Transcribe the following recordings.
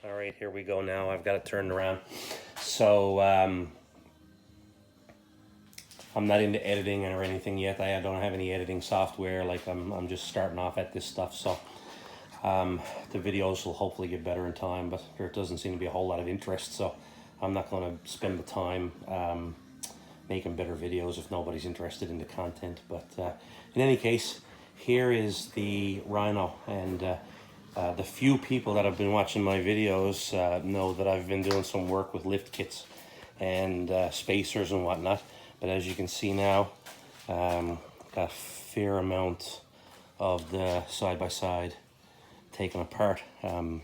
All right, here we go now. I've got it turned around. So I'm not into editing or anything yet. I don't have any editing software. Like I'm just starting off at this stuff. So the videos will hopefully get better in time, but there doesn't seem to be a whole lot of interest. So I'm not going to spend the time making better videos if nobody's interested in the content. But in any case, here is the Rhino, and the few people that have been watching my videos know that I've been doing some work with lift kits and spacers and whatnot. But as you can see now, got a fair amount of the side-by-side taken apart. Got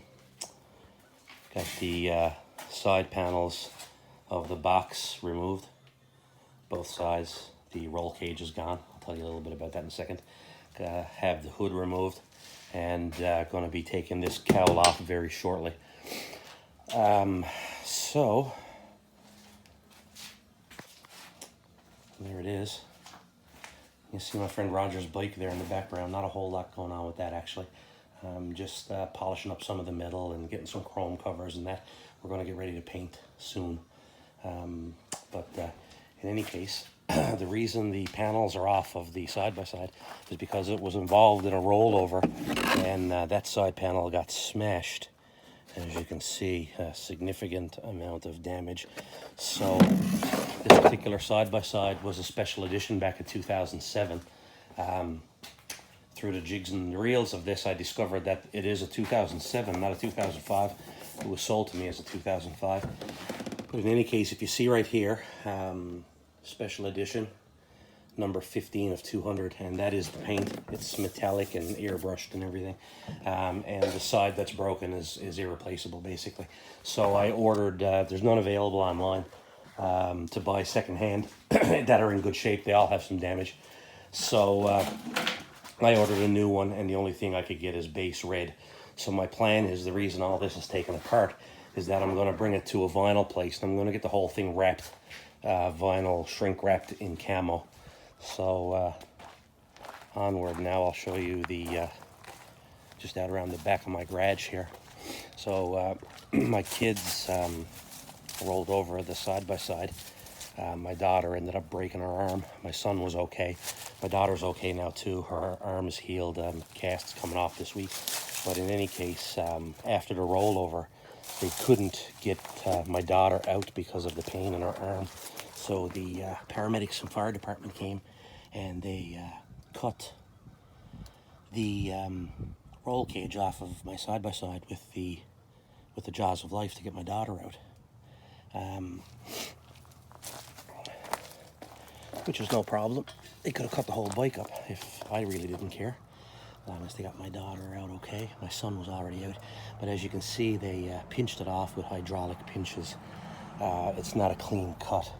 the side panels of the box removed, both sides. The roll cage is gone. I'll tell you a little bit about that in a second. Have the hood removed, and going to be taking this cowl off very shortly. So there it is. You see my friend Roger's bike there in the background. Not a whole lot going on with that, actually. Just polishing up some of the metal and getting some chrome covers and that. We're going to get ready to paint soon. But in any case, the reason the panels are off of the side-by-side is because it was involved in a rollover, and that side panel got smashed. As you can see, a significant amount of damage. So this particular side-by-side was a special edition back in 2007. Through the jigs and reels of this, I discovered that it is a 2007, not a 2005. It was sold to me as a 2005. But in any case, if you see right here, special edition, number 15 of 200, and that is the paint. It's metallic and airbrushed and everything. And the side that's broken is irreplaceable, basically. So I ordered, there's none available online to buy secondhand that are in good shape. They all have some damage. So I ordered a new one, and the only thing I could get is base red. So my plan is, the reason all this is taken apart is that I'm going to bring it to a vinyl place, and I'm going to get the whole thing wrapped, vinyl shrink wrapped in camo. So onward now. I'll show you the just out around the back of my garage here. So my kids rolled over the side-by-side. My daughter ended up breaking her arm. My son was okay. My daughter's okay now too. Her arm is healed. Cast's coming off this week. But in any case, after the rollover, they couldn't get my daughter out because of the pain in her arm. So the paramedics and fire department came, and they cut the roll cage off of my side-by-side with the jaws of life to get my daughter out. Which was no problem. They could have cut the whole bike up if I really didn't care. As long as they got my daughter out okay. My son was already out. But as you can see, they pinched it off with hydraulic pinches. It's not a clean cut.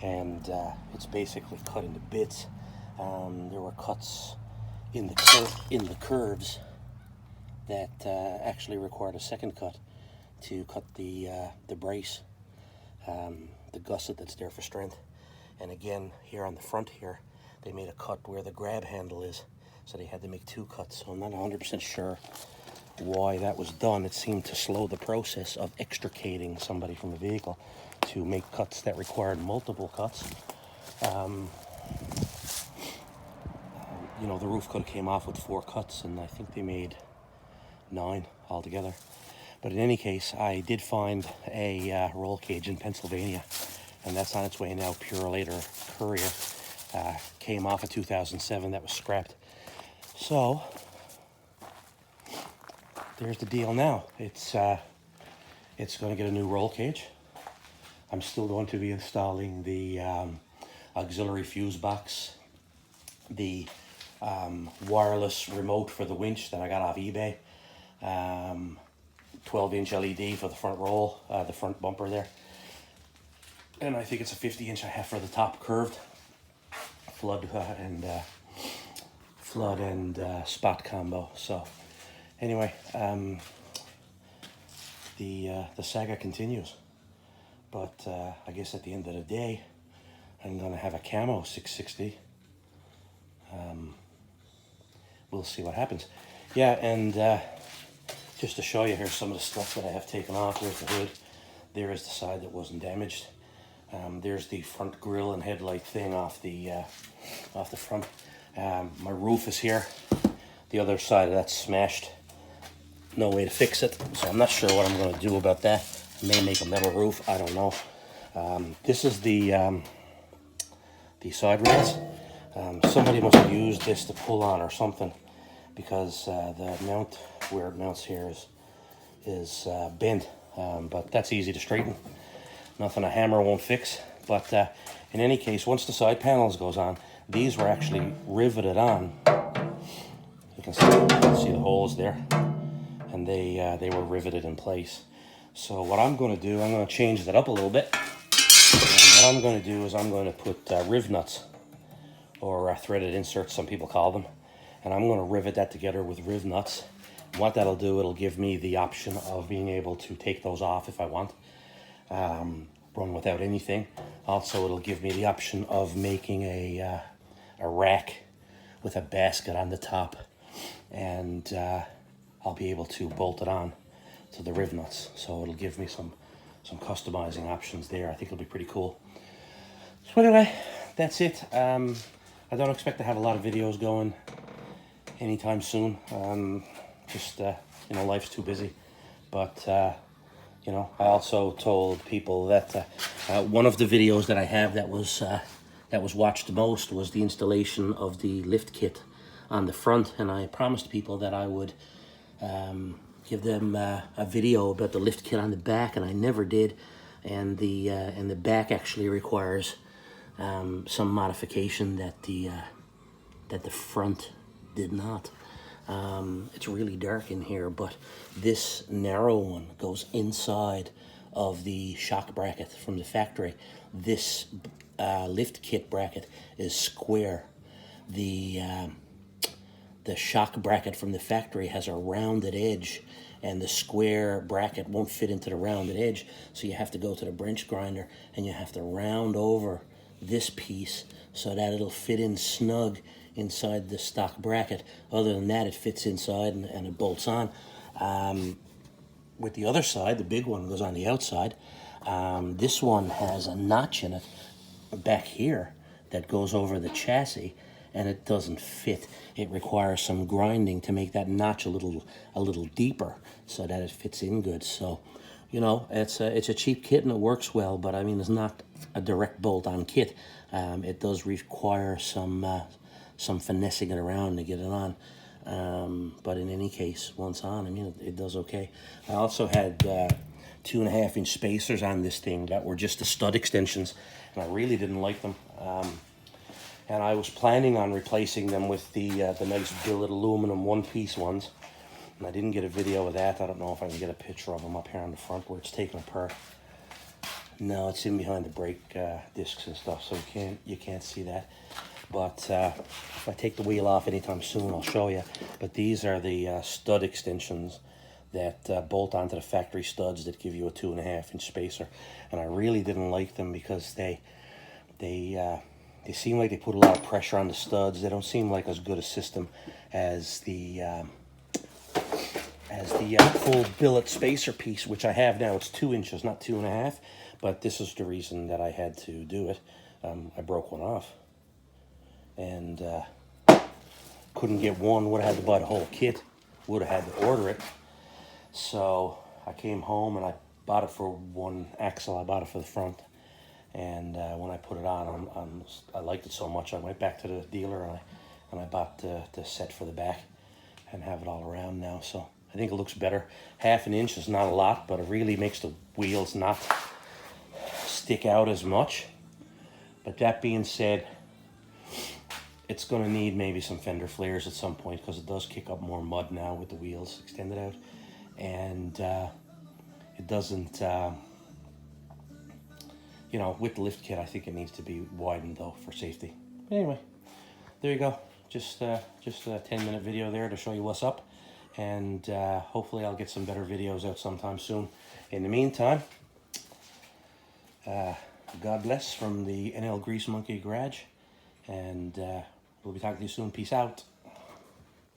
And it's basically cut into bits. There were cuts in the curves that actually required a second cut to cut the brace, the gusset that's there for strength. And again, here on the front here, they made a cut where the grab handle is. So they had to make two cuts. So I'm not 100% sure why that was done. It seemed to slow the process of extricating somebody from the vehicle to make cuts that required multiple cuts. You know, the roof could have came off with 4 cuts, and I think they made 9 altogether. But in any case, I did find a roll cage in Pennsylvania, and that's on its way now. Purelator Courier came off of 2007. That was scrapped. So there's the deal now. It's going to get a new roll cage. I'm still going to be installing the auxiliary fuse box, the wireless remote for the winch that I got off eBay, 12-inch LED for the front roll, the front bumper there. And I think it's a 50-inch I have for the top curved flood and spot combo. So anyway, the saga continues. But I guess at the end of the day, I'm going to have a camo 660. We'll see what happens. Yeah, and Just to show you, here's some of the stuff that I have taken off. There's the hood. There is the side that wasn't damaged. There's the front grille and headlight thing off the front. My roof is here. The other side of that's smashed. No way to fix it, so I'm not sure what I'm going to do about that. I may make a metal roof. I don't know. This is the side rails. Somebody must have used this to pull on or something, because the mount where it mounts here is bent. But that's easy to straighten. Nothing a hammer won't fix. But in any case, once the side panels goes on, these were actually riveted on. You can see the holes there, and they were riveted in place. So what I'm going to do, I'm going to change that up a little bit. And what I'm going to do is I'm going to put riv nuts, or threaded inserts, some people call them. And I'm going to rivet that together with riv nuts. And what that'll do, it'll give me the option of being able to take those off if I want. Run without anything. Also, it'll give me the option of making a rack with a basket on the top, and I'll be able to bolt it on to the riv nuts. So it'll give me some customizing options there. I think it'll be pretty cool. So anyway, that's it. I don't expect to have a lot of videos going anytime soon. Just you know, life's too busy. But you know, I also told people that one of the videos that I have that was watched the most was the installation of the lift kit on the front, and I promised people that I would give them a video about the lift kit on the back, and I never did. And the back actually requires some modification that the front did not. It's really dark in here, but this narrow one goes inside of the shock bracket from the factory. This lift kit bracket is square. The shock bracket from the factory has a rounded edge, and the square bracket won't fit into the rounded edge, so you have to go to the wrench grinder and you have to round over this piece so that it'll fit in snug inside the stock bracket. Other than that, it fits inside and it bolts on. With the other side, the big one goes on the outside. This one has a notch in it back here that goes over the chassis, and it doesn't fit. It requires some grinding to make that notch a little deeper so that it fits in good. So, you know, it's a cheap kit and it works well, but I mean, it's not a direct bolt-on kit. It does require some finessing it around to get it on. But in any case, once on, I mean, it does okay. I also had 2.5-inch spacers on this thing that were just the stud extensions, and I really didn't like them. And I was planning on replacing them with the nice billet aluminum one-piece ones, and I didn't get a video of that. I don't know if I can get a picture of them up here on the front where it's taken apart. No, it's in behind the brake discs and stuff, so you can't see that. But if I take the wheel off anytime soon, I'll show you. But these are the stud extensions that bolt onto the factory studs that give you a 2.5-inch spacer. And I really didn't like them because they seem like they put a lot of pressure on the studs. They don't seem like as good a system as the full billet spacer piece, which I have now. It's 2 inches, not 2.5. But this is the reason that I had to do it. I broke one off, and couldn't get one. Would have had to buy the whole kit. Would have had to order it. So I came home and I bought it for one axle. I bought it for the front, and when I put it on, I liked it so much. I went back to the dealer and I bought the set for the back and have it all around now. So I think it looks better. 1/2 inch is not a lot, but it really makes the wheels not stick out as much. But that being said, it's going to need maybe some fender flares at some point, because it does kick up more mud now with the wheels extended out. And it doesn't, you know, with the lift kit, I think it needs to be widened though for safety. But anyway, there you go. Just a 10-minute video there to show you what's up. And hopefully I'll get some better videos out sometime soon. In the meantime, God bless from the NL Greasemonkey Garage. And we'll be talking to you soon. Peace out.